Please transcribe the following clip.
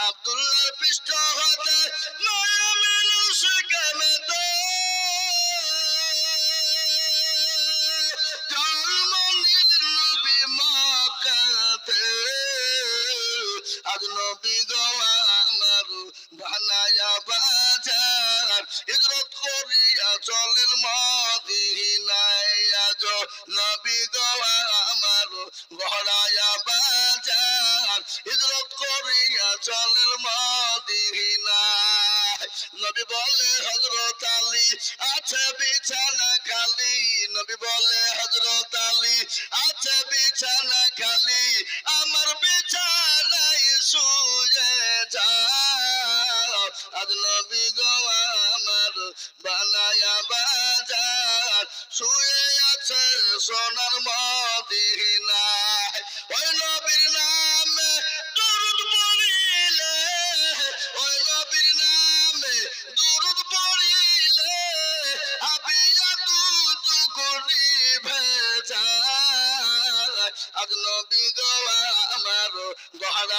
আব্দুল্লাহর পৃষ্ঠ হতে নয়া মানুষ কেমেতে জন্ম নিলেন নবী মক্কাতে। আজ নবী গো আমার বানায়া বাজার হিজরত করিয়া চলেন মদিনায়। আজ নবী গো আমার গড়ায়া বাজার হিজরত করিয়া চলেন মদিনায়। নবী বলে হযরত আলী আছে বিছানা খালি, নবী বলে হযরত আলী আছে বিছানা খালি, আমার বিছানায় শুয়ে যাও। আজ নবী গো আমার বানায়া বাজার শুয়ে আছে সোনার মদিনায়। ওই নবীর নামে দরুদ পড়িলে, ওই নবীর নামে দরুদ পড়িলে আবিয়া দুজুকুনি ভেজা। আজ নবী গো আমার গহরা